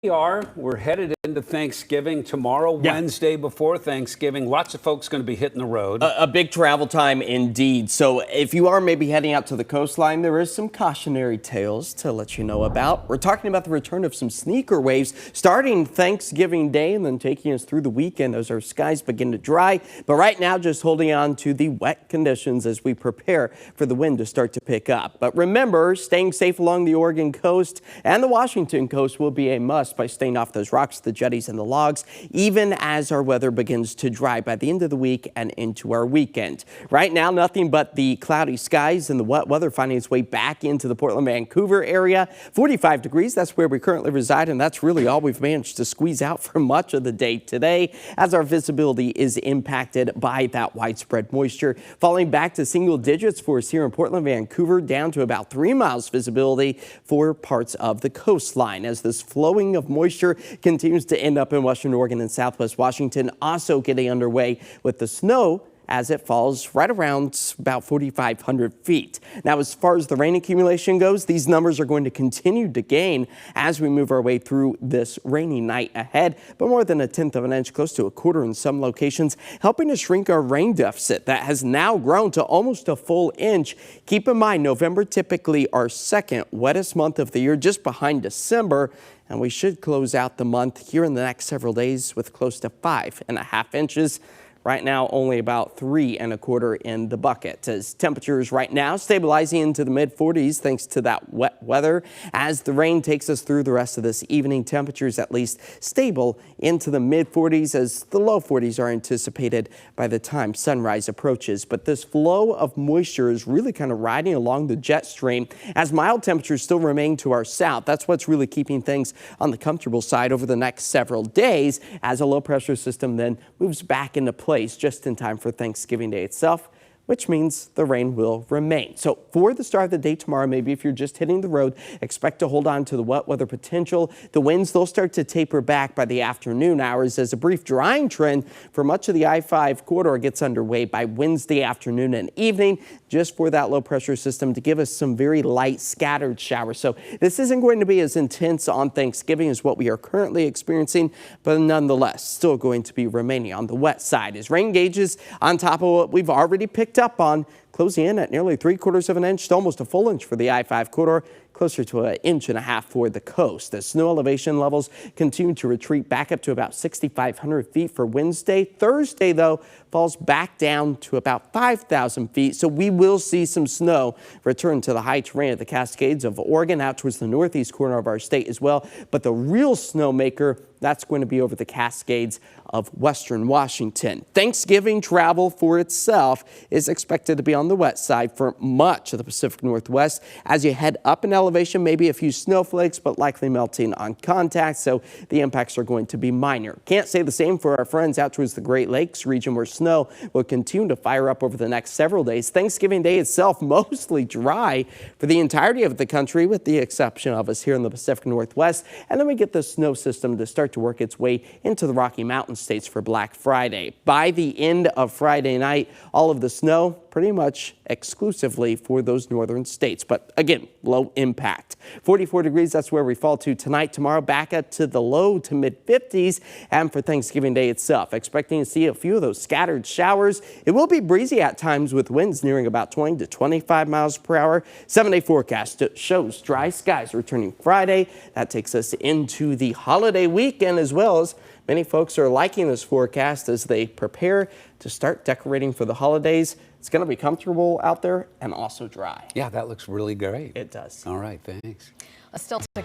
We're headed into Thanksgiving tomorrow, Wednesday before Thanksgiving. Lots of folks going to be hitting the road. A big travel time indeed. So if you are maybe heading out to the coastline, there is some cautionary tales to let you know about. We're talking about the return of some sneaker waves starting Thanksgiving Day and then taking us through the weekend as our skies begin to dry. But right now, just holding on to the wet conditions as we prepare for the wind to start to pick up. But remember, staying safe along the Oregon coast and the Washington coast will be a must by staying off those rocks, the jetties, and the logs, even as our weather begins to dry by the end of the week and into our weekend. Right now, nothing but the cloudy skies and the wet weather finding its way back into the Portland, Vancouver area. 45 degrees, that's where we currently reside, and that's really all we've managed to squeeze out for much of the day today, as our visibility is impacted by that widespread moisture, falling back to single digits for us here in Portland, Vancouver, down to about 3 miles visibility for parts of the coastline, as this flowing of moisture continues to end up in western Oregon and southwest Washington, also getting underway with the snow as it falls right around about 4,500 feet. Now, as far as the rain accumulation goes, these numbers are going to continue to gain as we move our way through this rainy night ahead, but more than 1/10 of an inch, close to 1/4 in some locations, helping to shrink our rain deficit that has now grown to almost a full inch. Keep in mind, November typically our second wettest month of the year, just behind December, and we should close out the month here in the next several days with close to 5.5 inches. Right now, only about 3.25 in the bucket, as temperatures right now stabilizing into the mid-40s thanks to that wet weather. As the rain takes us through the rest of this evening, temperatures at least stable into the mid-40s, as the low 40s are anticipated by the time sunrise approaches. But this flow of moisture is really kind of riding along the jet stream as mild temperatures still remain to our south. That's what's really keeping things on the comfortable side over the next several days, as a low pressure system then moves back into place just in time for Thanksgiving Day itself, which means the rain will remain. So for the start of the day tomorrow, maybe if you're just hitting the road, expect to hold on to the wet weather potential. The winds, they'll start to taper back by the afternoon hours as a brief drying trend for much of the I-5 corridor gets underway by Wednesday afternoon and evening, just for that low pressure system to give us some very light scattered showers. So this isn't going to be as intense on Thanksgiving as what we are currently experiencing, but nonetheless, still going to be remaining on the wet side as rain gauges on top of what we've already picked up on, closing in at nearly 3/4 of an inch to almost a full inch for the I-5 corridor, closer to 1.5 inches for the coast. The snow elevation levels continue to retreat back up to about 6,500 feet for Wednesday. Thursday, though, falls back down to about 5,000 feet. So we will see some snow return to the high terrain of the Cascades of Oregon out towards the northeast corner of our state as well. But the real snowmaker, that's going to be over the Cascades of western Washington. Thanksgiving travel for itself is expected to be on the wet side for much of the Pacific Northwest. As you head up in elevation, maybe a few snowflakes, but likely melting on contact, so the impacts are going to be minor. Can't say the same for our friends out towards the Great Lakes region, where snow will continue to fire up over the next several days. Thanksgiving Day itself mostly dry for the entirety of the country, with the exception of us here in the Pacific Northwest. And then we get the snow system to start to work its way into the Rocky Mountain states for Black Friday. By the end of Friday night, all of the snow pretty much exclusively for those northern states. But again, low impact. 44 degrees, that's where we fall to tonight. Tomorrow, back up to the low to mid-50s. And for Thanksgiving Day itself, expecting to see a few of those scattered showers. It will be breezy at times with winds nearing about 20 to 25 miles per hour. 7-day forecast shows dry skies returning Friday. That takes us into the holiday weekend, as well as many folks are liking this forecast as they prepare to start decorating for the holidays. It's going to be comfortable out there and also dry. Yeah, that looks really great. It does. All right, thanks. Still to come.